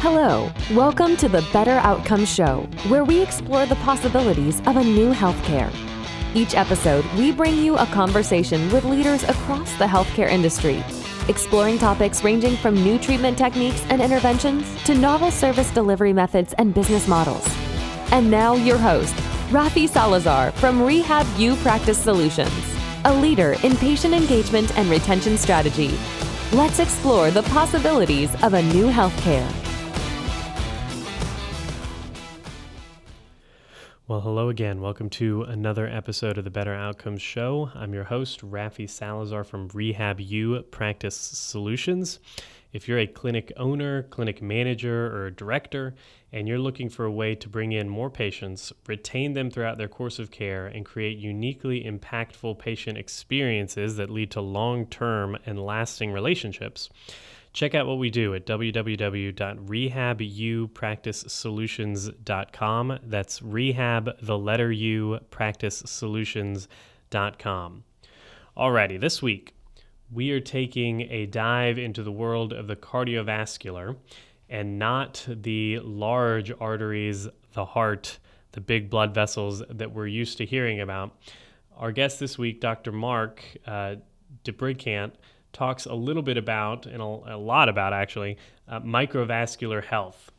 Hello, welcome to the Better Outcomes Show, where we explore the possibilities of a new healthcare. Each episode, we bring you a conversation with leaders across the healthcare industry, exploring topics ranging from new treatment techniques and interventions to novel service delivery methods and business models. And now your host, Rafi Salazar from Rehab.U Practice Solutions, a leader in patient engagement and retention strategy. Let's explore the possibilities of a new healthcare. Well, hello again. Welcome to another episode of the Better Outcomes Show. I'm your host, Rafi Salazar from Rehab.U Practice Solutions. If you're a clinic owner, clinic manager, or director, and you're looking for a way to bring in more patients, retain them throughout their course of care, and create uniquely impactful patient experiences that lead to long-term and lasting relationships, check out what we do at www.rehab.upracticesolutions.com. That's rehab, the letter U, practicesolutions.com. Alrighty, this week, we are taking a dive into the world of the cardiovascular and not the large arteries, the heart, the big blood vessels that we're used to hearing about. Our guest this week, Dr. Mark DeBrigcant, talks a little bit about, and a lot about actually, microvascular health.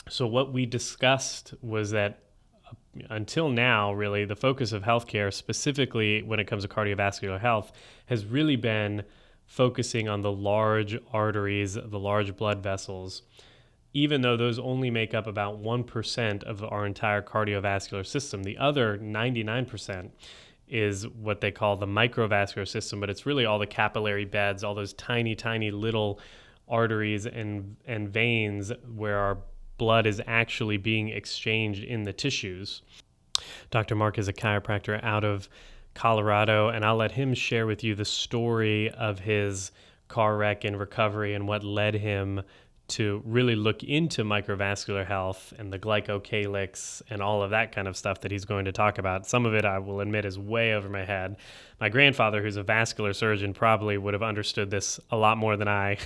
So what we discussed was that until now, really, the focus of healthcare, specifically when it comes to cardiovascular health, has really been focusing on the large arteries, the large blood vessels, even though those only make up about 1% of our entire cardiovascular system. The other 99% is what they call the microvascular system, but it's really all the capillary beds, all those tiny, tiny little arteries and veins where our blood is actually being exchanged in the tissues. Dr. Mark is a chiropractor out of Colorado, and I'll let him share with you the story of his car wreck and recovery and what led him to really look into microvascular health and the glycocalyx and all of that kind of stuff that he's going to talk about. Some of it, I will admit, is way over my head. My grandfather, who's a vascular surgeon, probably would have understood this a lot more than I.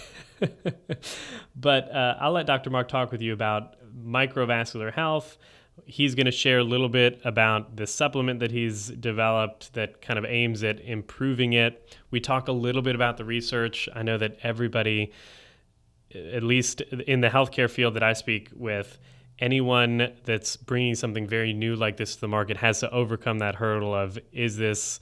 But I'll let Dr. Mark talk with you about microvascular health. He's going to share a little bit about the supplement that he's developed that kind of aims at improving it. We talk a little bit about the research. I know that everybody, at least in the healthcare field that I speak with, anyone that's bringing something very new like this to the market has to overcome that hurdle of, is this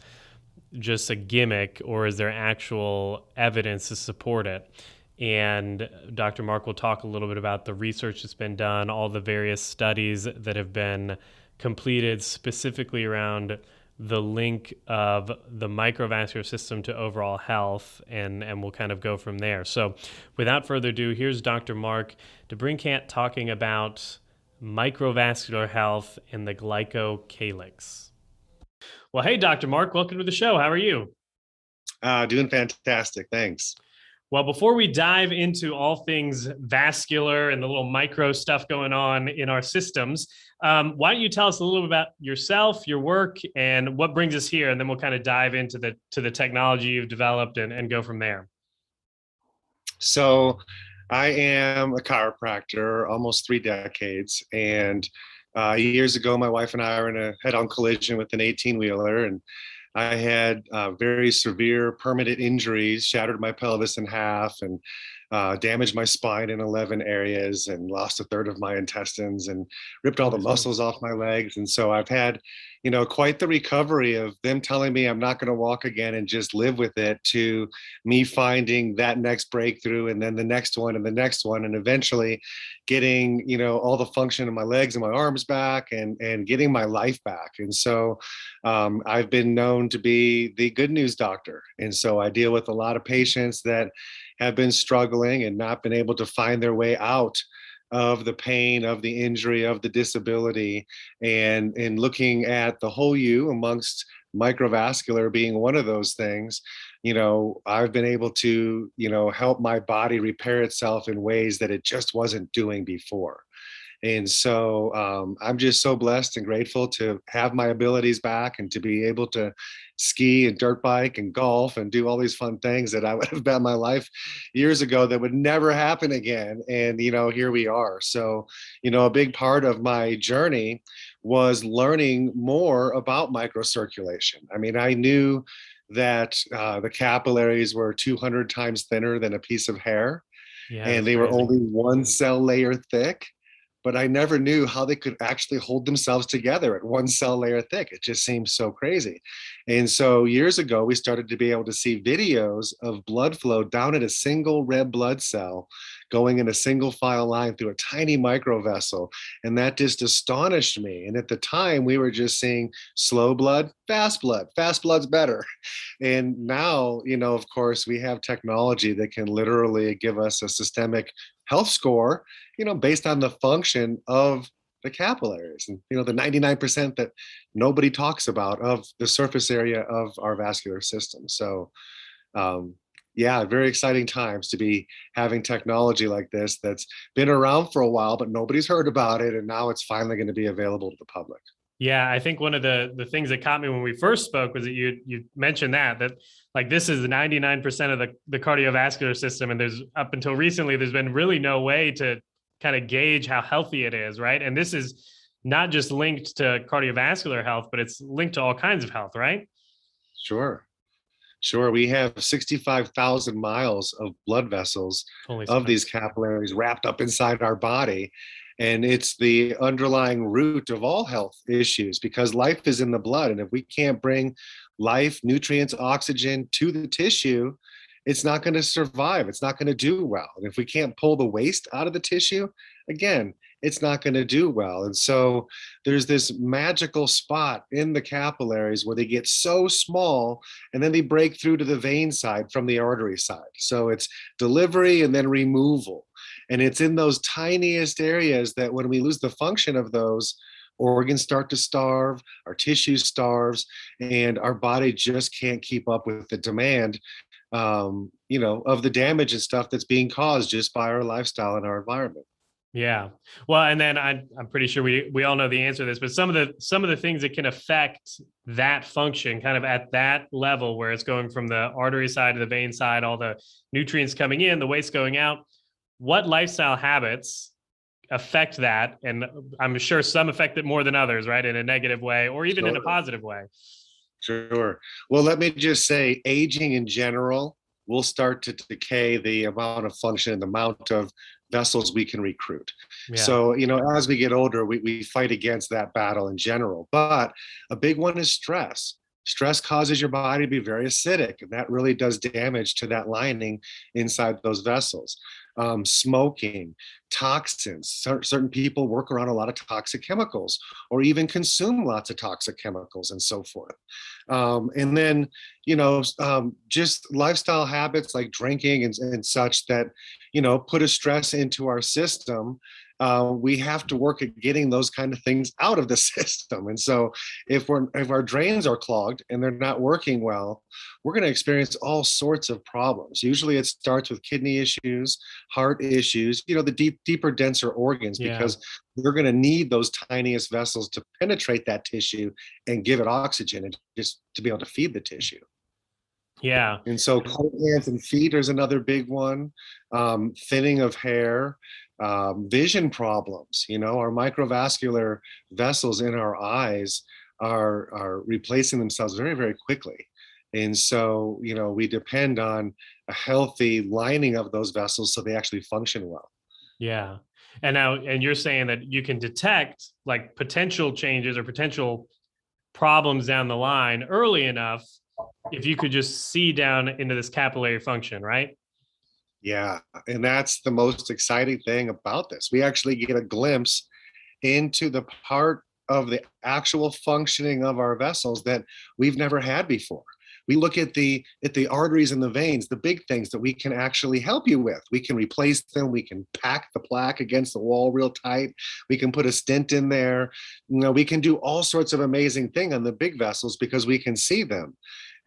just a gimmick or is there actual evidence to support it? And Dr. Mark will talk a little bit about the research that's been done, all the various studies that have been completed specifically around the link of the microvascular system to overall health, and we'll kind of go from there. So without further ado, here's Dr. Mark DeBrigcant talking about microvascular health and the glycocalyx. Well, hey, Dr. Mark, welcome to the show. How are you? Doing fantastic. Thanks. Well, before we dive into all things vascular and the little micro stuff going on in our systems, why don't you tell us a little bit about yourself, your work, and what brings us here, and then we'll kind of dive into the technology you've developed and go from there. So I am a chiropractor, almost 3 decades, and years ago, my wife and I were in a head-on collision with an 18-wheeler, and I had very severe permanent injuries, shattered my pelvis in half, and damaged my spine in 11 areas, and lost a third of my intestines, and ripped all the muscles off my legs. And so I've had, quite the recovery of them telling me I'm not going to walk again and just live with it, to me finding that next breakthrough, and then the next one and the next one, and eventually getting, all the function in my legs and my arms back, and getting my life back. And so I've been known to be the good news doctor. And so I deal with a lot of patients that have been struggling and not been able to find their way out of the pain, of the injury, of the disability, and looking at the whole you, amongst microvascular being one of those things. I've been able to, help my body repair itself in ways that it just wasn't doing before. And so I'm just so blessed and grateful to have my abilities back and to be able to ski and dirt bike and golf and do all these fun things that I would have bet my life years ago that would never happen again. And, here we are. So, a big part of my journey was learning more about microcirculation. I mean, I knew that the capillaries were 200 times thinner than a piece of hair, Yeah, and that's they were crazy. only one cell layer thick. But I never knew how they could actually hold themselves together at one cell layer thick. It just seems so crazy. And so years ago, we started to be able to see videos of blood flow down at a single red blood cell going in a single file line through a tiny microvessel. And that just astonished me. And at the time, we were just seeing slow blood, fast blood. Fast blood's better. And now, of course, we have technology that can literally give us a systemic health score, based on the function of the capillaries and, the 99% that nobody talks about of the surface area of our vascular system. So, yeah, very exciting times to be having technology like this that's been around for a while, but nobody's heard about it. And now it's finally going to be available to the public. Yeah, I think one of the things that caught me when we first spoke was that you mentioned that like this is 99% of the cardiovascular system, and there's up until recently there's been really no way to kind of gauge how healthy it is, right? And this is not just linked to cardiovascular health, but it's linked to all kinds of health, right? Sure. Sure. We have 65,000 miles of blood vessels Holy of smokes. these capillaries wrapped up inside our body. And it's the underlying root of all health issues because life is in the blood. And if we can't bring life, nutrients, oxygen to the tissue, it's not going to survive. It's not going to do well. And if we can't pull the waste out of the tissue, again, it's not going to do well. And so there's this magical spot in the capillaries where they get so small and then they break through to the vein side from the artery side. So it's delivery and then removal. And it's in those tiniest areas that when we lose the function of those, organs start to starve, our tissue starves, and our body just can't keep up with the demand, of the damage and stuff that's being caused just by our lifestyle and our environment. Yeah. Well, and then I'm pretty sure we all know the answer to this, but some of the things that can affect that function kind of at that level where it's going from the artery side to the vein side, all the nutrients coming in, the waste going out, what lifestyle habits affect that? And I'm sure some affect it more than others, right? In a negative way or even in a positive way. Sure. Well, let me just say aging in general will start to decay the amount of function and the amount of vessels we can recruit. Yeah. So, as we get older, we fight against that battle in general. But a big one is stress. Stress causes your body to be very acidic, and that really does damage to that lining inside those vessels. Smoking, toxins. Certain people work around a lot of toxic chemicals or even consume lots of toxic chemicals and so forth. And then, just lifestyle habits like drinking and such that, put a stress into our system. We have to work at getting those kind of things out of the system. And so if our drains are clogged and they're not working well, we're going to experience all sorts of problems. Usually it starts with kidney issues, heart issues, the deeper, denser organs, because we're going to need those tiniest vessels to penetrate that tissue and give it oxygen and just to be able to feed the tissue. Yeah. And so cold hands and feet is another big one. Thinning of hair, vision problems. Our microvascular vessels in our eyes are replacing themselves very, very quickly. And so, we depend on a healthy lining of those vessels so they actually function well. Yeah. And you're saying that you can detect like potential changes or potential problems down the line early enough if you could just see down into this capillary function, right? Yeah. And that's the most exciting thing about this. We actually get a glimpse into the part of the actual functioning of our vessels that we've never had before. We look at the arteries and the veins, the big things that we can actually help you with. We can replace them. We can pack the plaque against the wall real tight. We can put a stent in there. We can do all sorts of amazing things on the big vessels because we can see them.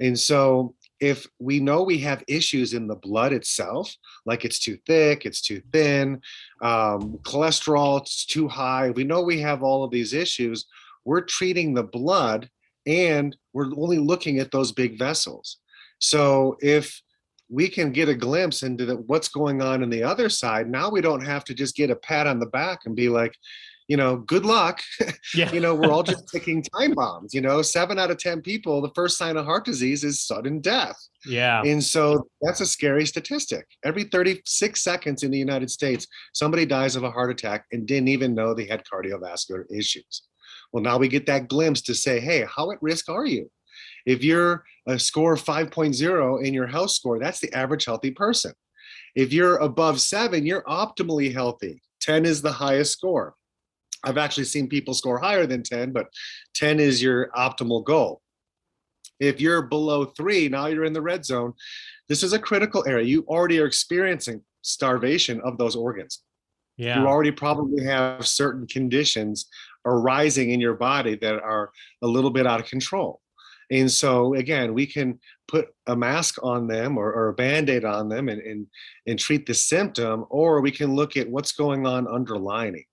And so if we know we have issues in the blood itself, like it's too thick, it's too thin, cholesterol, it's too high, we know we have all of these issues, we're treating the blood and we're only looking at those big vessels. So if we can get a glimpse into what's going on in the other side, now we don't have to just get a pat on the back and be like, good luck. Yeah. We're all just ticking time bombs. 7 out of 10 people, the first sign of heart disease is sudden death. Yeah. And so that's a scary statistic. Every 36 seconds in the United States, somebody dies of a heart attack and didn't even know they had cardiovascular issues. Well, now we get that glimpse to say, hey, how at risk are you? If you're a score of 5.0 in your health score, that's the average healthy person. If you're above 7, you're optimally healthy. 10 is the highest score. I've actually seen people score higher than 10, but 10 is your optimal goal. If you're below 3, now you're in the red zone. This is a critical area. You already are experiencing starvation of those organs. Yeah. You already probably have certain conditions arising in your body that are a little bit out of control. And so again, we can put a mask on them or a Band-Aid on them and treat the symptom, or we can look at what's going on underlying.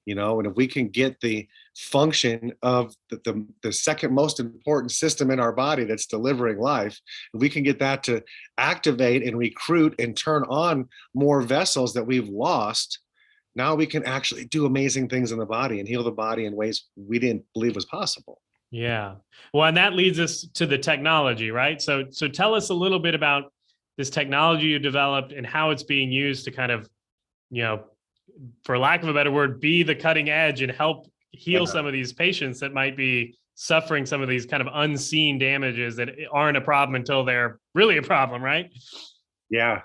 And if we can get the function of the second most important system in our body that's delivering life, if we can get that to activate and recruit and turn on more vessels that we've lost, now we can actually do amazing things in the body and heal the body in ways we didn't believe was possible. Yeah. Well, and that leads us to the technology, right? So tell us a little bit about this technology you developed and how it's being used to kind of, for lack of a better word, be the cutting edge and help heal some of these patients that might be suffering some of these kind of unseen damages that aren't a problem until they're really a problem, right? Yeah.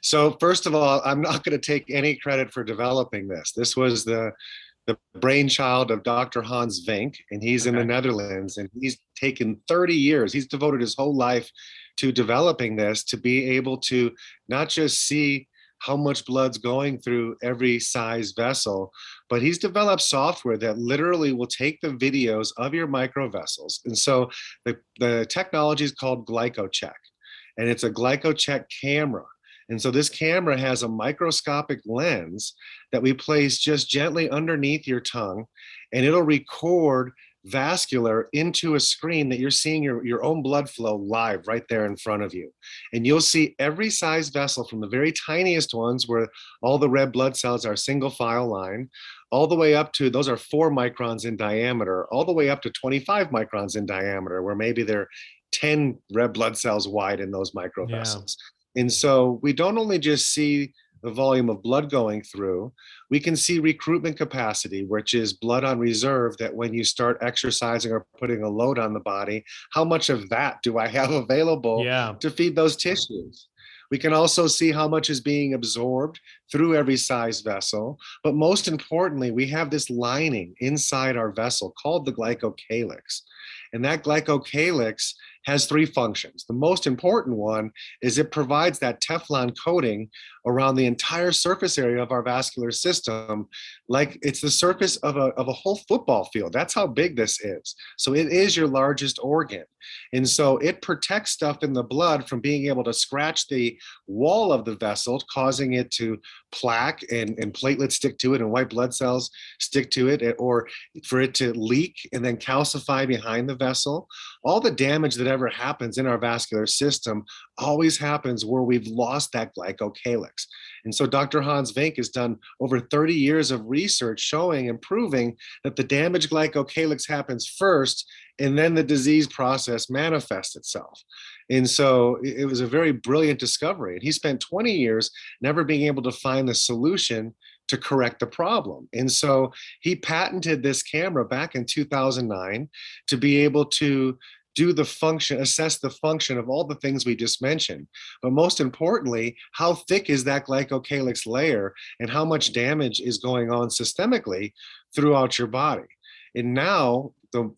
So first of all, I'm not going to take any credit for developing this. This was the brainchild of Dr. Hans Vink, and he's in the Netherlands, and he's taken 30 years. He's devoted his whole life to developing this to be able to not just see how much blood's going through every size vessel, but he's developed software that literally will take the videos of your microvessels. And so the technology is called GlycoCheck, and it's a GlycoCheck camera. And so this camera has a microscopic lens that we place just gently underneath your tongue, and it'll record vascular into a screen that you're seeing your own blood flow live right there in front of you. And you'll see every size vessel from the very tiniest ones where all the red blood cells are single file line, all the way up to, those are 4 microns in diameter, all the way up to 25 microns in diameter, where maybe they're 10 red blood cells wide in those microvessels. Yeah. And so we don't only just see the volume of blood going through, we can see recruitment capacity, which is blood on reserve, that when you start exercising or putting a load on the body, how much of that do I have available to feed those tissues? We can also see how much is being absorbed through every size vessel. But most importantly, we have this lining inside our vessel called the glycocalyx. And that glycocalyx has 3 functions. The most important one is it provides that Teflon coating around the entire surface area of our vascular system, like it's the surface of a whole football field. That's how big this is. So it is your largest organ. And so it protects stuff in the blood from being able to scratch the wall of the vessel, causing it to plaque and platelets stick to it and white blood cells stick to it, or for it to leak and then calcify behind the vessel. All the damage that ever happens in our vascular system always happens where we've lost that glycocalyx. And so Dr. Hans Vink has done over 30 years of research showing and proving that the damaged glycocalyx happens first, and then the disease process manifests itself. And so it was a very brilliant discovery. And he spent 20 years never being able to find the solution to correct the problem. And so he patented this camera back in 2009 to be able to do the function, assess the function of all the things we just mentioned. But most importantly, how thick is that glycocalyx layer and how much damage is going on systemically throughout your body. And now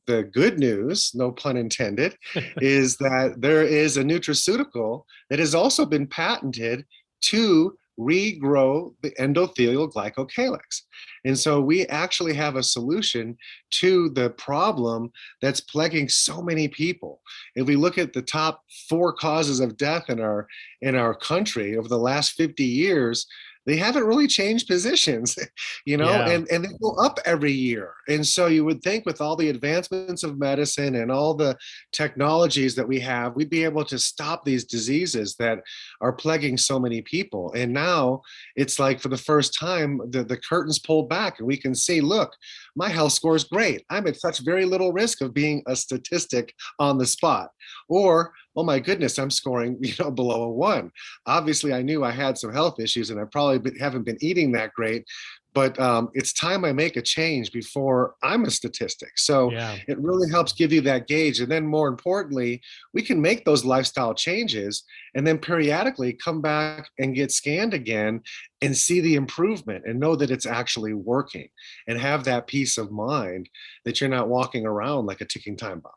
the good news, no pun intended, is that there is a nutraceutical that has also been patented to regrow the endothelial glycocalyx. And so we actually have a solution to the problem that's plaguing so many people. If we look at the top 4 causes of death in our country over the last 50 years, they haven't really changed positions, Yeah. and they go up every year. And so you would think with all the advancements of medicine and all the technologies that we have, we'd be able to stop these diseases that are plaguing so many people. And now it's like for the first time, the curtain's pulled back and we can see, look, my health score is great. I'm at such very little risk of being a statistic on the spot. Or, oh my goodness, I'm scoring, below a 1. Obviously, I knew I had some health issues and I probably haven't been eating that great. But it's time I make a change before I'm a statistic. So Yeah. it really helps give you that gauge. And then more importantly, we can make those lifestyle changes and then periodically come back and get scanned again and see the improvement and know that it's actually working and have that peace of mind that you're not walking around like a ticking time bomb.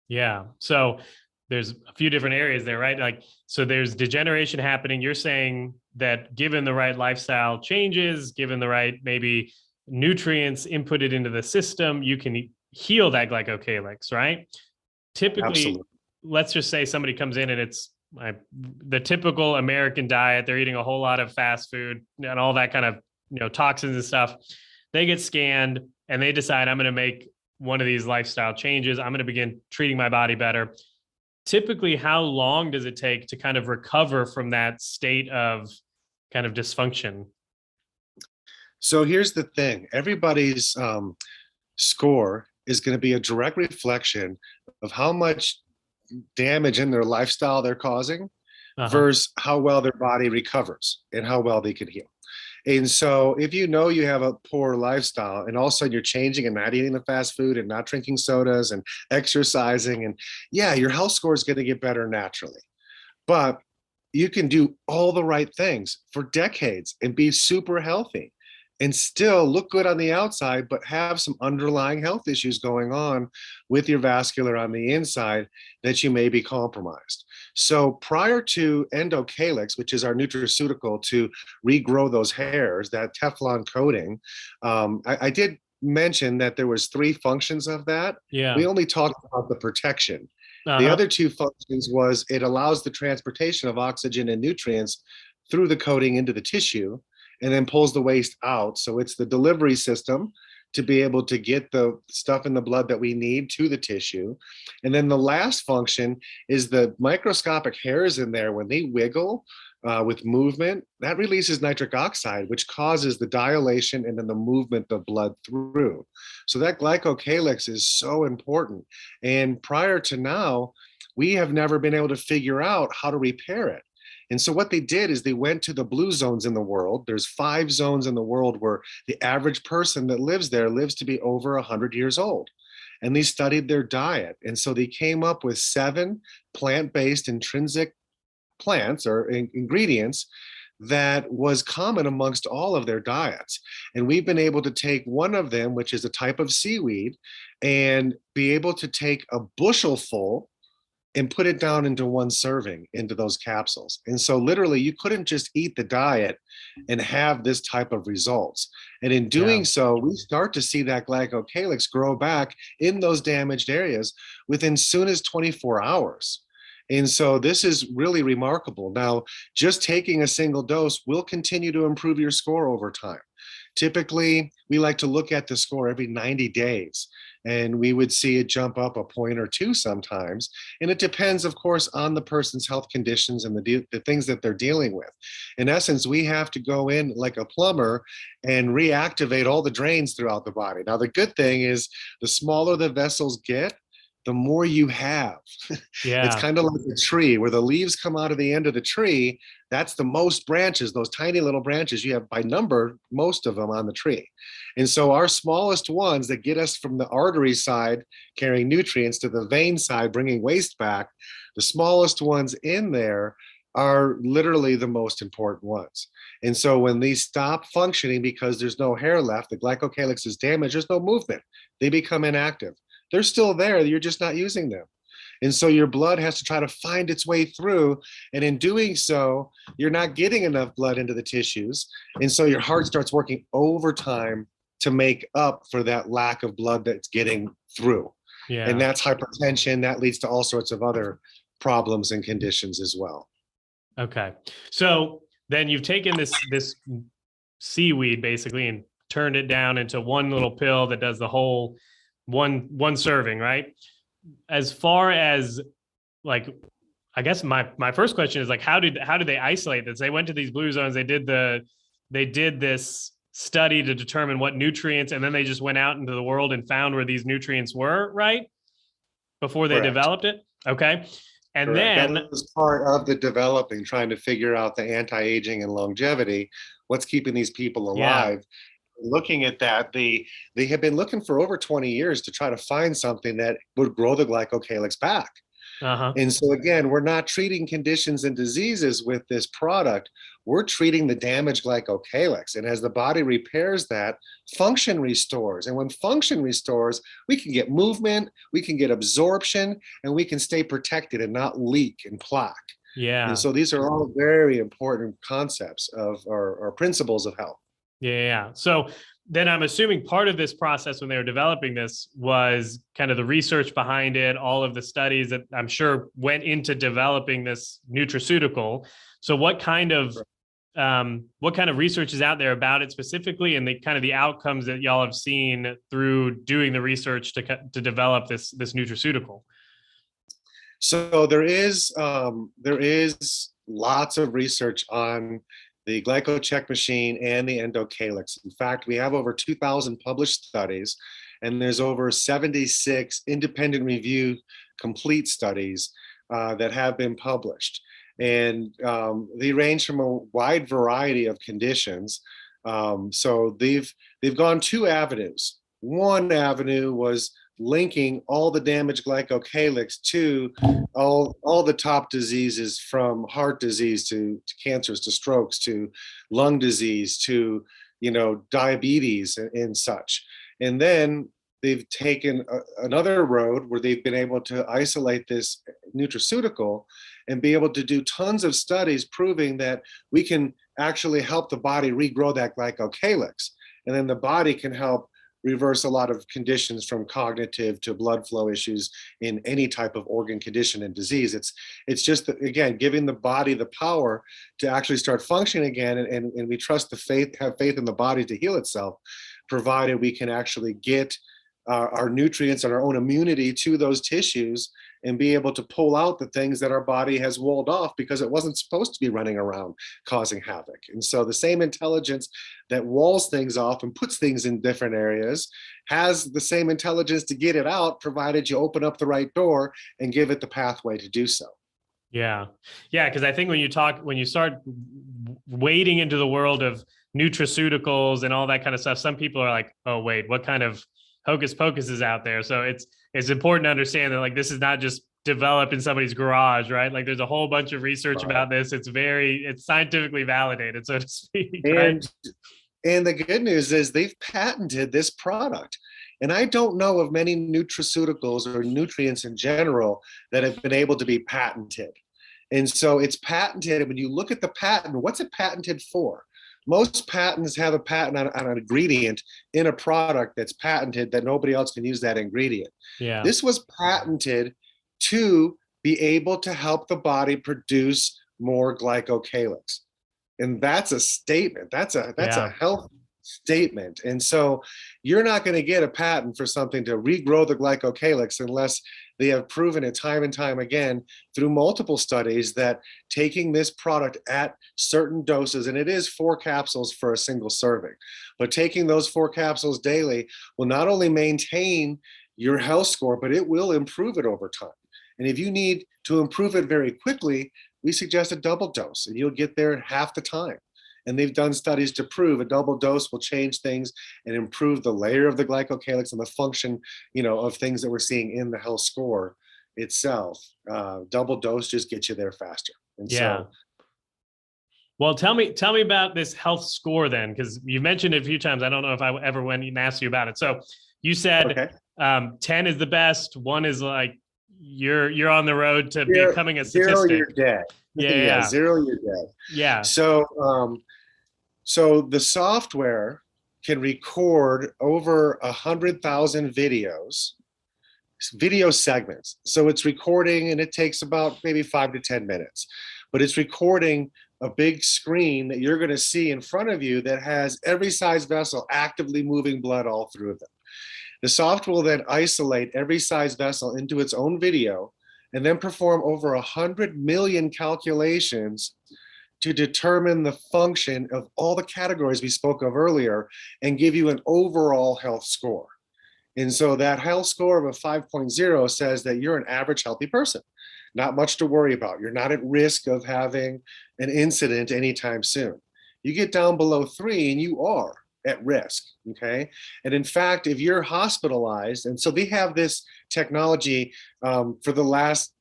Yeah. So there's a few different areas there, right? Like, so there's degeneration happening. You're saying that given the right lifestyle changes, given the right maybe nutrients inputted into the system, you can heal that glycocalyx, right? Typically, Absolutely. let's just say somebody comes in and it's the typical American diet. They're eating a whole lot of fast food and all that kind of, toxins and stuff. They get scanned and they decide, I'm going to make one of these lifestyle changes. I'm going to begin treating my body better. Typically, how long does it take to kind of recover from that state of kind of dysfunction? So here's the thing, everybody's score is going to be a direct reflection of how much damage in their lifestyle they're causing Uh-huh. versus how well their body recovers and how well they can heal. And so if you know you have a poor lifestyle and all of a sudden you're changing and not eating the fast food and not drinking sodas and exercising, and yeah, your health score is going to get better naturally. But you can do all the right things for decades and be super healthy and still look good on the outside, but have some underlying health issues going on with your vascular on the inside that you may be compromised. So prior to endocalyx, which is our nutraceutical to regrow those hairs, that Teflon coating, I did mention that there was 3 functions of that. Yeah. We only talked about the protection. The Uh-huh. other 2 functions was it allows the transportation of oxygen and nutrients through the coating into the tissue and then pulls the waste out. So it's the delivery system to be able to get the stuff in the blood that we need to the tissue. And then the last function is the microscopic hairs in there. When they wiggle with movement, that releases nitric oxide, which causes the dilation and then the movement of blood through. So that glycocalyx is so important. And prior to now, we have never been able to figure out how to repair it. And so what they did is they went to the blue zones in the world. There's 5 zones in the world where the average person that lives there lives to be over 100 years old. And they studied their diet. And so they came up with 7 plant-based intrinsic plants or ingredients that was common amongst all of their diets. And we've been able to take one of them, which is a type of seaweed, and be able to take a bushel full and put it down into one serving into those capsules. And so literally you couldn't just eat the diet and have this type of results. And in Yeah. doing so, we start to see that glycocalyx grow back in those damaged areas within soon as 24 hours. And so this is really remarkable. Now, just taking a single dose will continue to improve your score over time. Typically, we like to look at the score every 90 days, and we would see it jump up a point or 2 sometimes. And it depends, of course, on the person's health conditions and the things that they're dealing with. In essence, we have to go in like a plumber and reactivate all the drains throughout the body. Now, the good thing is the smaller the vessels get, the more you have. It's Yeah. kind of like a tree where the leaves come out of the end of the tree. That's the most branches, those tiny little branches. You have by number, most of them on the tree. And so our smallest ones that get us from the artery side carrying nutrients to the vein side bringing waste back, the smallest ones in there are literally the most important ones. And so when these stop functioning because there's no hair left, the glycocalyx is damaged, there's no movement. They become inactive. They're still there, you're just not using them. And so your blood has to try to find its way through. And in doing so, you're not getting enough blood into the tissues. And so your heart starts working overtime to make up for that lack of blood that's getting through. And Yeah. that's hypertension. That leads to all sorts of other problems and conditions as well. Okay. So then you've taken this seaweed basically and turned it down into one little pill that does the whole one serving, right? As far as like, I guess my first question is like, how did they isolate this? They went to these blue zones. They did this study to determine what nutrients, and then they just went out into the world and found where these nutrients were, right? Before they Correct. developed it. Okay. And Correct. then that was part of the developing, trying to figure out the anti-aging and longevity, what's keeping these people alive. Looking at that, they have been looking for over 20 years to try to find something that would grow the glycocalyx back. And so again, we're not treating conditions and diseases with this product. We're treating the damaged glycocalyx. And as the body repairs that, function restores. And when function restores, we can get movement, we can get absorption, and we can stay protected and not leak and plaque. Yeah. And so these are all very important concepts of or principles of health. Yeah. So then I'm assuming part of this process when they were developing this was kind of the research behind it, all of the studies that I'm sure went into developing this nutraceutical. So what kind of research is out there about it specifically, and the kind of the outcomes that y'all have seen through doing the research to develop this nutraceutical? So there is lots of research on the glycocheck machine and the endocalyx. In fact, we have over 2,000 published studies, and there's over 76 independent review complete studies that have been published. And they range from a wide variety of conditions. So they've gone two avenues. One avenue was linking all the damaged glycocalyx to all the top diseases, from heart disease to cancers to strokes to lung disease to diabetes and such. And then they've taken another road where they've been able to isolate this nutraceutical and be able to do tons of studies proving that we can actually help the body regrow that glycocalyx. And then the body can help reverse a lot of conditions, from cognitive to blood flow issues in any type of organ condition and disease. It's just, again, giving the body the power to actually start functioning again. And we trust have faith in the body to heal itself, provided we can actually get our nutrients and our own immunity to those tissues and be able to pull out the things that our body has walled off because it wasn't supposed to be running around causing havoc. And so the same intelligence that walls things off and puts things in different areas has the same intelligence to get it out, provided you open up the right door and give it the pathway to do so. Yeah. Because I think when you start wading into the world of nutraceuticals and all that kind of stuff, some people are like, oh, wait, what kind of hocus pocus is out there? So it's important to understand that, like, this is not just developed in somebody's garage, right? Like, there's a whole bunch of research about this. It's scientifically validated, so to speak. Right? And the good news is they've patented this product. And I don't know of many nutraceuticals or nutrients in general that have been able to be patented. And so it's patented. And when you look at the patent, what's it patented for? Most patents have a patent on an ingredient in a product that's patented that nobody else can use that ingredient. Yeah. This was patented to be able to help the body produce more glycocalyx. And that's a statement. That's a health statement. And so you're not going to get a patent for something to regrow the glycocalyx unless they have proven it time and time again through multiple studies that taking this product at certain doses, and it is 4 capsules for a single serving, but taking those 4 capsules daily will not only maintain your health score, but it will improve it over time. And if you need to improve it very quickly, we suggest a double dose, and you'll get there half the time. And they've done studies to prove a double dose will change things and improve the layer of the glycocalyx and the function, of things that we're seeing in the health score itself. Double dose just gets you there faster. And so, well, tell me about this health score then, because you mentioned it a few times. I don't know if I ever went and asked you about it. So you said 10 is the best. 1 is like you're on the road to becoming a statistic. 0, you're dead. Yeah. 0, you're dead. Yeah. So the software can record over 100,000 video segments. So it's recording, and it takes about maybe 5 to 10 minutes, but it's recording a big screen that you're going to see in front of you that has every size vessel actively moving blood all through them. The software will then isolate every size vessel into its own video and then perform over 100 million calculations to determine the function of all the categories we spoke of earlier and give you an overall health score. And so that health score of a 5.0 says that you're an average healthy person, not much to worry about. You're not at risk of having an incident anytime soon. You get down below 3 and you are at risk, okay? And in fact, if you're hospitalized, and so they have this technology for the last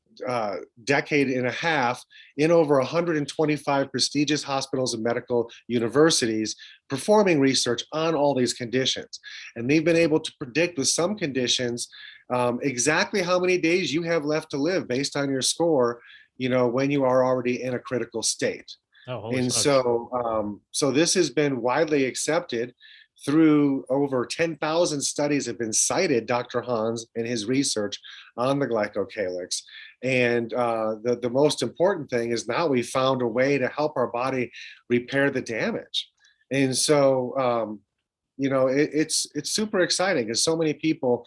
decade and a half in over 125 prestigious hospitals and medical universities performing research on all these conditions. And they've been able to predict with some conditions exactly how many days you have left to live based on your score, when you are already in a critical state. Oh, holy And smokes. so this has been widely accepted through over 10,000 studies have been cited, Dr. Hans and his research on the glycocalyx. And the most important thing is now we found a way to help our body repair the damage. And so, it's super exciting because so many people,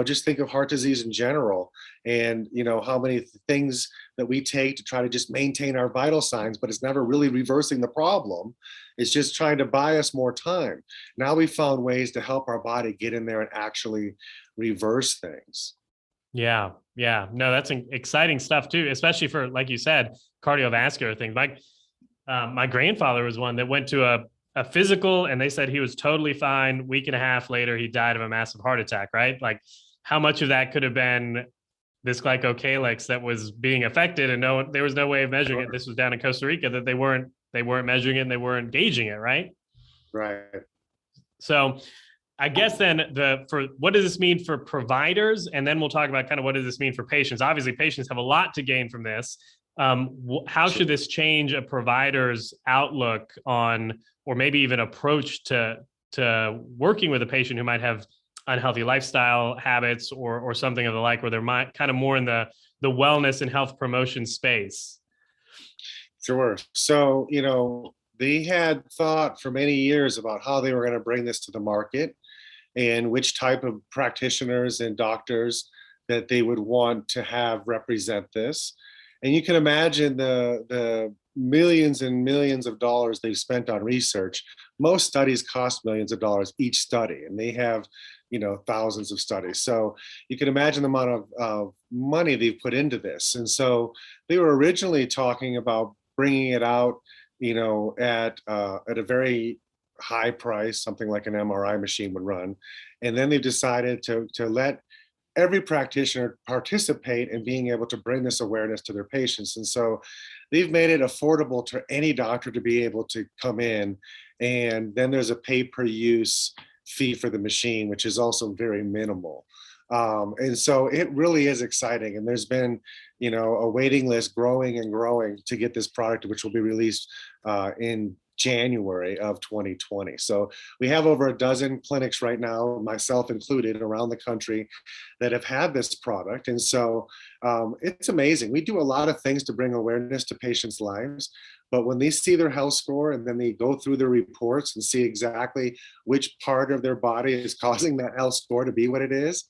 just think of heart disease in general and, how many things that we take to try to just maintain our vital signs, but it's never really reversing the problem. It's just trying to buy us more time. Now we found ways to help our body get in there and actually reverse things. Yeah. Yeah. No, that's exciting stuff too, especially for, like you said, cardiovascular things. My grandfather was one that went to a physical and they said he was totally fine. Week and a half later, he died of a massive heart attack, right? Like how much of that could have been this glycocalyx that was being affected and there was no way of measuring it. This was down in Costa Rica that they weren't measuring it and they weren't gauging it, right? Right. So I guess then for what does this mean for providers? And then we'll talk about kind of what does this mean for patients? Obviously, patients have a lot to gain from this. How should this change a provider's outlook on, or maybe even approach to working with a patient who might have unhealthy lifestyle habits or something of the like, where they're kind of more in the wellness and health promotion space? Sure. So, they had thought for many years about how they were going to bring this to the market and which type of practitioners and doctors that they would want to have represent this. And you can imagine the millions and millions of dollars they've spent on research. Most studies cost millions of dollars each study, and they have, thousands of studies. So you can imagine the amount of money they've put into this. And so they were originally talking about bringing it out, at a very high price, something like an MRI machine would run. And then they've decided to let every practitioner participate in being able to bring this awareness to their patients. And so they've made it affordable to any doctor to be able to come in. And then there's a pay per use fee for the machine, which is also very minimal. And so it really is exciting. And there's been, a waiting list growing and growing to get this product, which will be released in January of 2020. So we have over a dozen clinics right now, myself included, around the country that have had this product. And so it's amazing. We do a lot of things to bring awareness to patients' lives. But when they see their health score and then they go through their reports and see exactly which part of their body is causing that health score to be what it is,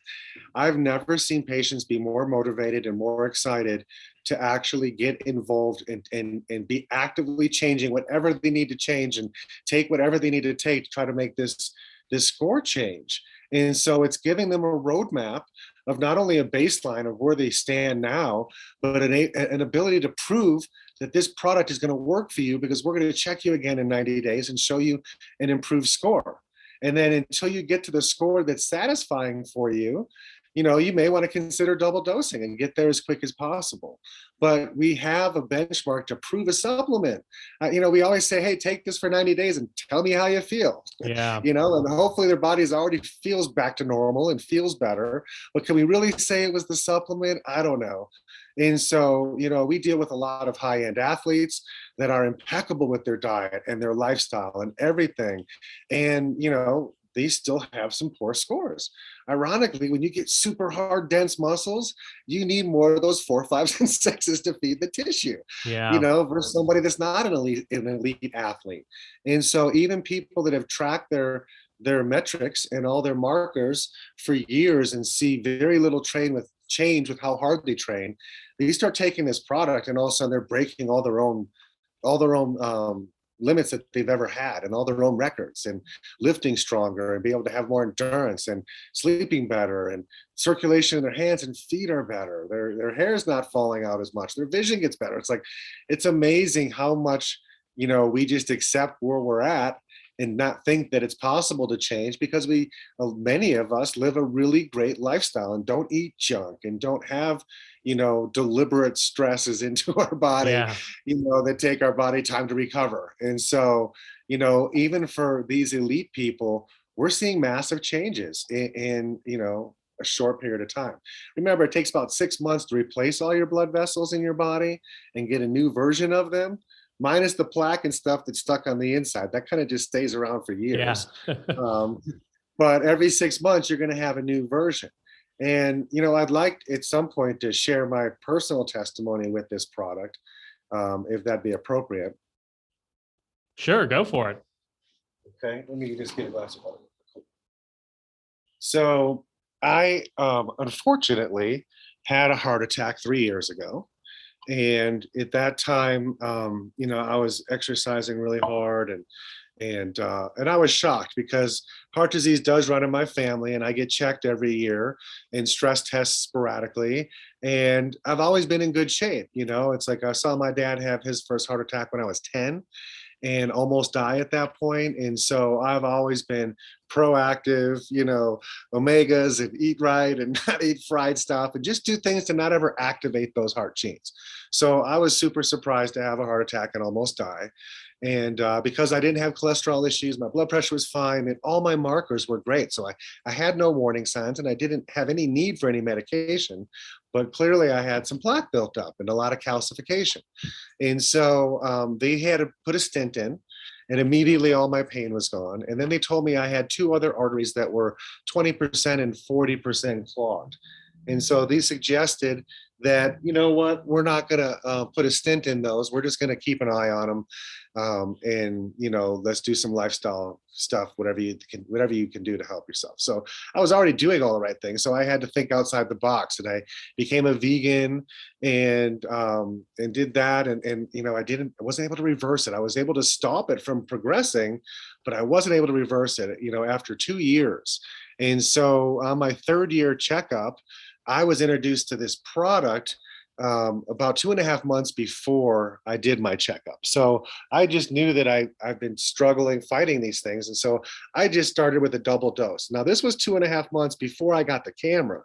I've never seen patients be more motivated and more excited to actually get involved and be actively changing whatever they need to change and take whatever they need to take to try to make this score change. And so it's giving them a roadmap of not only a baseline of where they stand now, but an ability to prove that this product is going to work for you, because we're going to check you again in 90 days and show you an improved score. And then until you get to the score that's satisfying for you, you may want to consider double dosing and get there as quick as possible. But we have a benchmark to prove a supplement. We always say, hey, take this for 90 days and tell me how you feel. Yeah. And hopefully their bodies already feels back to normal and feels better. But can we really say it was the supplement? I don't know. And so, we deal with a lot of high-end athletes that are impeccable with their diet and their lifestyle and everything. And, they still have some poor scores. Ironically, when you get super hard, dense muscles, you need more of those 4, 5s, and 6s to feed the tissue, Yeah. versus somebody that's not an elite athlete. And so even people that have tracked their metrics and all their markers for years and see very little change with how hard they train, they start taking this product and all of a sudden they're breaking all their own limits that they've ever had and all their own records, and lifting stronger and be able to have more endurance and sleeping better, and circulation in their hands and feet are better. Their hair's not falling out as much. Their vision gets better. It's amazing how much, we just accept where we're at and not think that it's possible to change, because many of us live a really great lifestyle and don't eat junk and don't have, deliberate stresses into our body, Yeah. that take our body time to recover. And so, even for these elite people, we're seeing massive changes in a short period of time. Remember, it takes about 6 months to replace all your blood vessels in your body and get a new version of them, minus the plaque and stuff that's stuck on the inside. That kind of just stays around for Yeah. years. Um, but every 6 months, you're going to have a new version. And, I'd like at some point to share my personal testimony with this product, if that'd be appropriate. Sure, go for it. Okay, let me just get a glass of water. So I unfortunately had a heart attack 3 years ago. And at that time, I was exercising really hard, and I was shocked because heart disease does run in my family, and I get checked every year and stress tests sporadically. And I've always been in good shape. It's like I saw my dad have his first heart attack when I was 10 and almost die at that point. And so I've always been proactive, omegas, and eat right and not eat fried stuff and just do things to not ever activate those heart genes. So I was super surprised to have a heart attack and almost die. And because I didn't have cholesterol issues, my blood pressure was fine, and all my markers were great. So I had no warning signs, and I didn't have any need for any medication. But clearly, I had some plaque built up and a lot of calcification. And so they had to put a stent in, and immediately all my pain was gone. And then they told me I had 2 other arteries that were 20% and 40% clogged. And so they suggested that, we're not going to put a stent in those. We're just going to keep an eye on them. And, let's do some lifestyle stuff, whatever you can do to help yourself. So I was already doing all the right things. So I had to think outside the box, and I became a vegan and did that. And I wasn't able to reverse it. I was able to stop it from progressing, but I wasn't able to reverse it, after 2 years. And so on my 3rd year checkup, I was introduced to this product about 2.5 months before I did my checkup. So I just knew that I've been struggling, fighting these things. And so I just started with a double dose. Now, this was 2.5 months before I got the camera.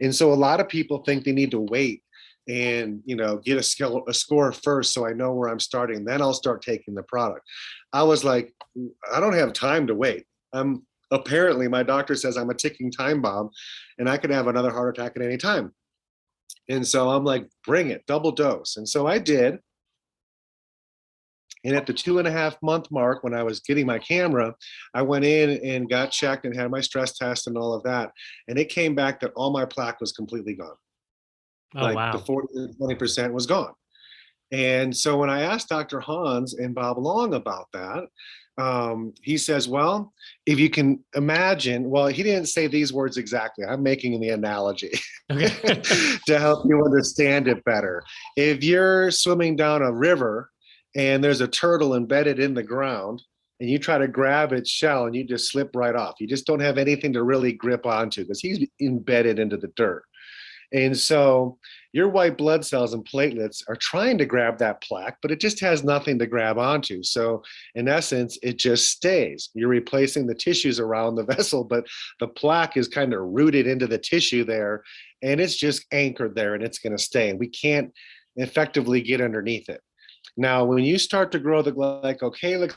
And so a lot of people think they need to wait and, get a score first so I know where I'm starting. Then I'll start taking the product. I was like, I don't have time to wait. Apparently, my doctor says I'm a ticking time bomb and I could have another heart attack at any time. And so I'm like, bring it, double dose. And so I did. And at the 2.5 month mark, when I was getting my camera, I went in and got checked and had my stress test and all of that. And it came back that all my plaque was completely gone. Oh, Like wow. the 40 to 20% was gone. And so when I asked Dr. Hans and Bob Long about that, he says, well, if you can imagine, well, he didn't say these words exactly. I'm making the analogy Okay. to help you understand it better. If you're swimming down a river and there's a turtle embedded in the ground and you try to grab its shell and you just slip right off, you just don't have anything to really grip onto because he's embedded into the dirt. And so your white blood cells and platelets are trying to grab that plaque, but it just has nothing to grab onto. So in essence, it just stays. You're replacing the tissues around the vessel, but the plaque is kind of rooted into the tissue there, and it's just anchored there, and it's going to stay. And we can't effectively get underneath it. Now, when you start to grow the glycocalyx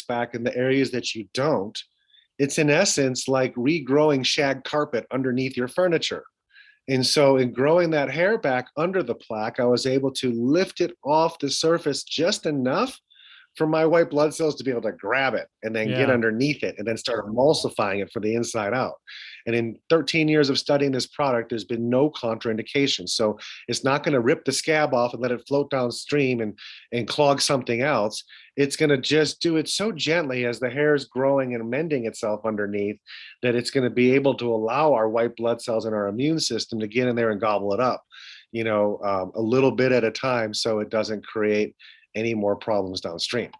back in the areas that you don't, it's in essence like regrowing shag carpet underneath your furniture. And so in growing that hair back under the plaque, I was able to lift it off the surface just enough for my white blood cells to be able to grab it and then get Yeah. underneath it and then start emulsifying it from the inside out. And in 13 years of studying this product, there's been no contraindication. So it's not going to rip the scab off and let it float downstream and clog something else. It's going to just do it so gently as the hair is growing and mending itself underneath that it's going to be able to allow our white blood cells and our immune system to get in there and gobble it up, a little bit at a time so it doesn't create any more problems downstream.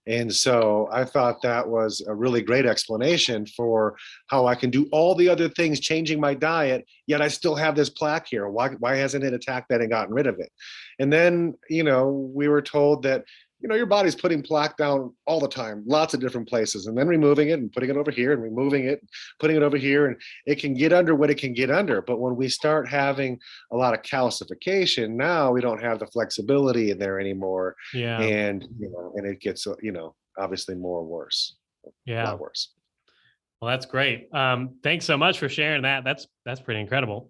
And so I thought that was a really great explanation for how I can do all the other things, changing my diet, yet I still have this plaque here. Why hasn't it attacked that and gotten rid of it? And then, we were told that, your body's putting plaque down all the time, lots of different places, and then removing it and putting it over here and removing it, putting it over here. And it can get under what it can get under. But when we start having a lot of calcification, now we don't have the flexibility in there anymore. Yeah. And, and it gets, obviously more worse, a Yeah. lot worse. Well, that's great. Thanks so much for sharing that. That's pretty incredible.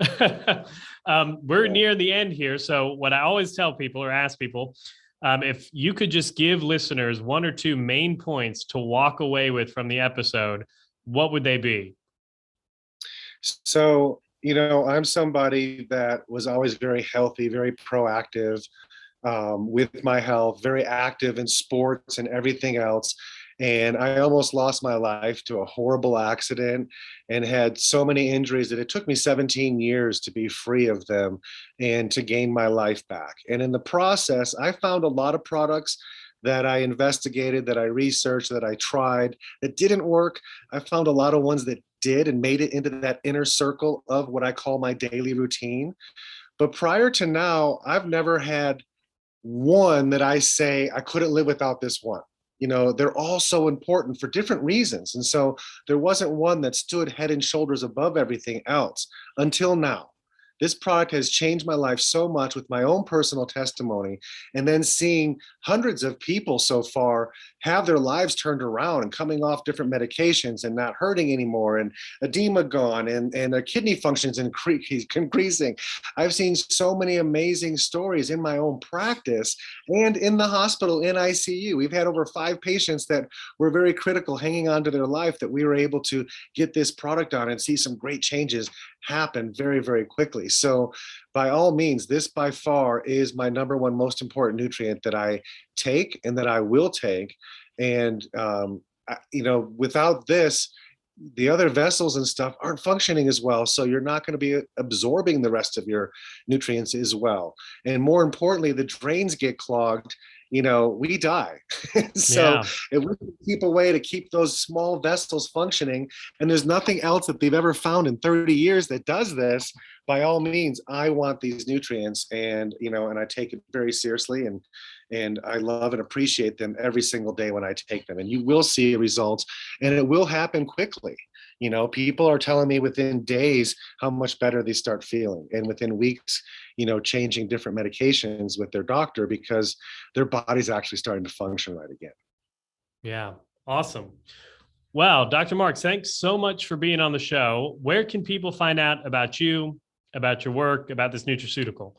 We're near the end here. So what I always tell people or ask people, if you could just give listeners one or two main points to walk away with from the episode, what would they be? So, I'm somebody that was always very healthy, very proactive with my health, very active in sports and everything else. And I almost lost my life to a horrible accident and had so many injuries that it took me 17 years to be free of them and to gain my life back. And in the process, I found a lot of products that I investigated, that I researched, that I tried, that didn't work. I found a lot of ones that did and made it into that inner circle of what I call my daily routine. But prior to now, I've never had one that I say I couldn't live without this one. They're all so important for different reasons. And so there wasn't one that stood head and shoulders above everything else until now. This product has changed my life so much with my own personal testimony, and then seeing hundreds of people so far have their lives turned around and coming off different medications and not hurting anymore, and edema gone, and their kidney functions increasing. I've seen so many amazing stories in my own practice and in the hospital in ICU. We've had over 5 patients that were very critical, hanging on to their life, that we were able to get this product on and see some great changes happen very, very quickly. So by all means, this by far is my number one most important nutrient that I take and that I will take. And, without this, the other vessels and stuff aren't functioning as well. So you're not going to be absorbing the rest of your nutrients as well. And more importantly, the drains get clogged, we die. So if we can keep a way to keep those small vessels functioning, and there's nothing else that they've ever found in 30 years that does this, by all means, I want these nutrients, and, and I take it very seriously, and I love and appreciate them every single day when I take them. And you will see results, and it will happen quickly. People are telling me within days how much better they start feeling, and within weeks, changing different medications with their doctor because their body's actually starting to function right again. Yeah. Awesome. Wow. Dr. Mark, thanks so much for being on the show. Where can people find out about you, about your work, about this nutraceutical?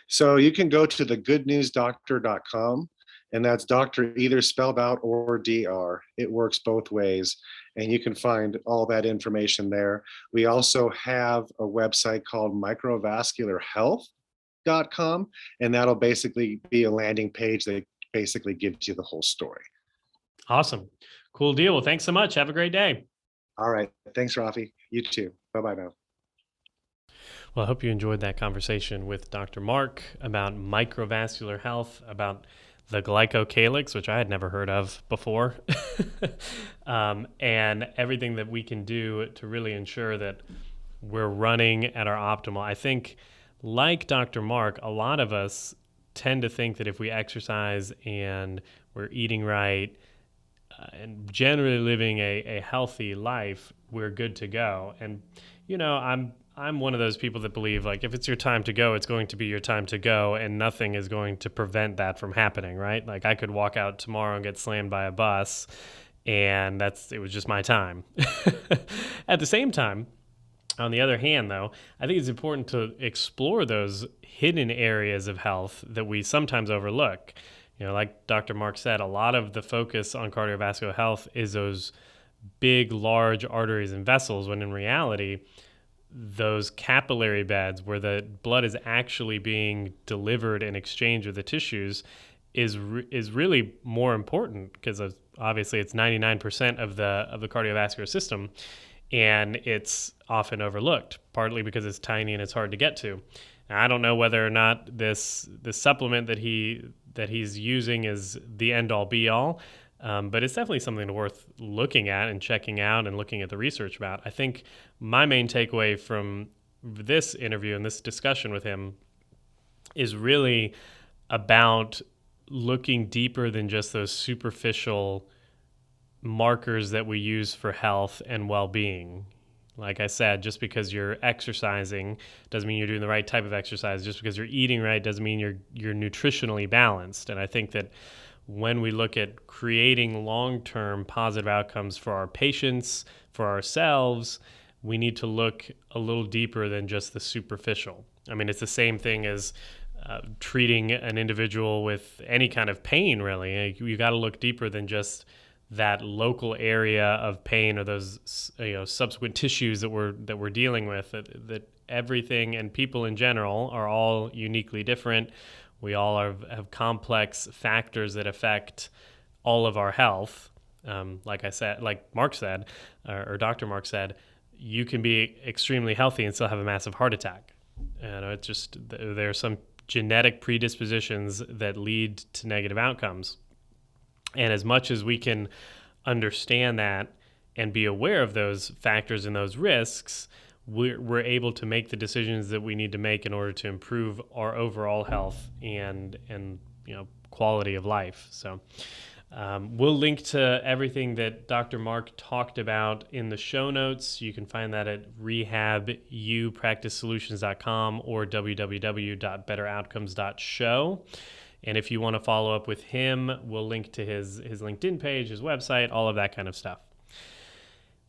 So you can go to thegoodnewsdoctor.com, and that's doctor either spelled out or DR. It works both ways, and you can find all that information there. We also have a website called Microvascularhealth.com, and that'll basically be a landing page that basically gives you the whole story. Awesome. Cool deal. Well, thanks so much. Have a great day. All right. Thanks, Rafi. You too. Bye-bye now. Well, I hope you enjoyed that conversation with Dr. Mark about microvascular health, about the glycocalyx, which I had never heard of before, and everything that we can do to really ensure that we're running at our optimal. I think, like Dr. Mark, a lot of us tend to think that if we exercise and we're eating right and generally living a healthy life, we're good to go. And, I'm one of those people that believe, like, if it's your time to go, it's going to be your time to go, and nothing is going to prevent that from happening, right? Like, I could walk out tomorrow and get slammed by a bus, and it was just my time. At the same time, on the other hand, though, I think it's important to explore those hidden areas of health that we sometimes overlook. Like Dr. Mark said, a lot of the focus on cardiovascular health is those big, large arteries and vessels, when in reality, those capillary beds where the blood is actually being delivered and exchanged with the tissues is really more important, because obviously it's 99% of the cardiovascular system, and it's often overlooked, partly because it's tiny and it's hard to get to. Now, I don't know whether or not this supplement that he's using is the end all be all, but it's definitely something worth looking at and checking out and looking at the research about. I think my main takeaway from this interview and this discussion with him is really about looking deeper than just those superficial markers that we use for health and well-being. Like I said, just because you're exercising doesn't mean you're doing the right type of exercise. Just because you're eating right doesn't mean you're nutritionally balanced. And I think that when we look at creating long-term positive outcomes for our patients, for ourselves, we need to look a little deeper than just the superficial. I mean, it's the same thing as treating an individual with any kind of pain, really. You got to look deeper than just that local area of pain or those subsequent tissues that we're dealing with. That everything and people in general are all uniquely different. We all have complex factors that affect all of our health. Like I said, like Mark said, or Dr. Mark said, you can be extremely healthy and still have a massive heart attack. It's just there are some genetic predispositions that lead to negative outcomes. And as much as we can understand that and be aware of those factors and those risks, we're able to make the decisions that we need to make in order to improve our overall health and quality of life. So we'll link to everything that Dr. Mark talked about in the show notes. You can find that at rehabilitationpracticesolutions.com or www.betteroutcomes.show. And if you want to follow up with him, we'll link to his LinkedIn page, his website, all of that kind of stuff.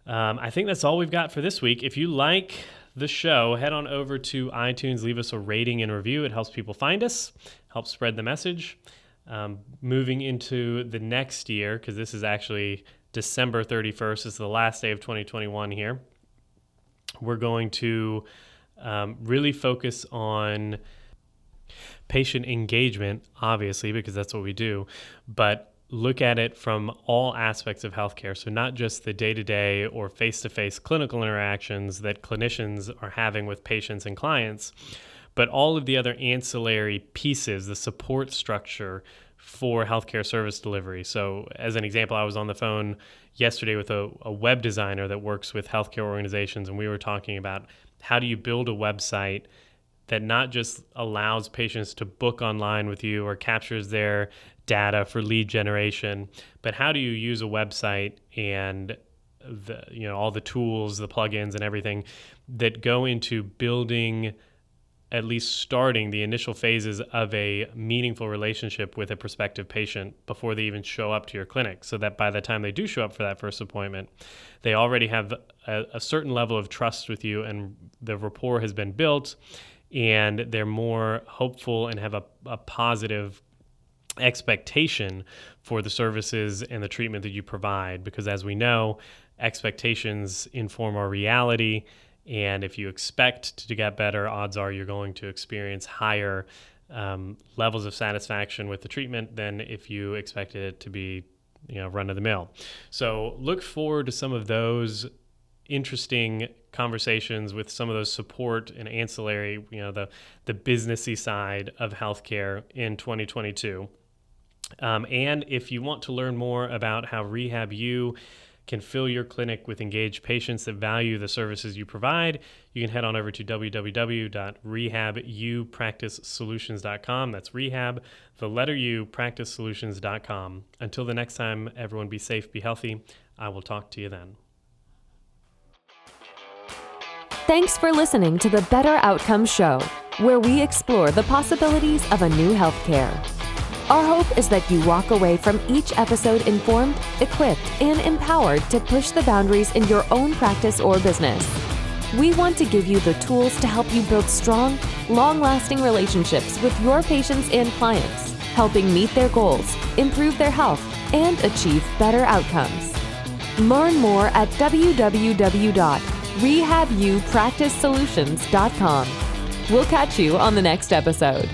I think that's all we've got for this week. If you like the show, head on over to iTunes, leave us a rating and review. It helps people find us, helps spread the message. Moving into the next year, because this is actually December 31st, is the last day of 2021 here. We're going to really focus on patient engagement, obviously, because that's what we do, but look at it from all aspects of healthcare. So not just the day-to-day or face-to-face clinical interactions that clinicians are having with patients and clients, but all of the other ancillary pieces, the support structure for healthcare service delivery. So as an example, I was on the phone yesterday with a web designer that works with healthcare organizations, and we were talking about how do you build a website that not just allows patients to book online with you or captures their data for lead generation, but how do you use a website and all the tools, the plugins and everything that go into building, at least starting the initial phases of a meaningful relationship with a prospective patient before they even show up to your clinic, so that by the time they do show up for that first appointment, they already have a certain level of trust with you and the rapport has been built, and they're more hopeful and have a positive expectation for the services and the treatment that you provide. Because as we know, expectations inform our reality, and if you expect to get better, odds are you're going to experience higher levels of satisfaction with the treatment than if you expected it to be run-of-the-mill. So look forward to some of those interesting conversations with some of those support and ancillary, the businessy side of healthcare in 2022. And if you want to learn more about how RehabU can fill your clinic with engaged patients that value the services you provide, you can head on over to www.rehabilitationpracticesolutions.com. That's rehab, the letter U, practicesolutions.com. Until the next time, everyone be safe, be healthy. I will talk to you then. Thanks for listening to the Better Outcomes Show, where we explore the possibilities of a new healthcare. Our hope is that you walk away from each episode informed, equipped, and empowered to push the boundaries in your own practice or business. We want to give you the tools to help you build strong, long-lasting relationships with your patients and clients. helping meet their goals, improve their health, and achieve better outcomes. Learn more at www.rehabuppracticesolutions.com. We'll catch you on the next episode.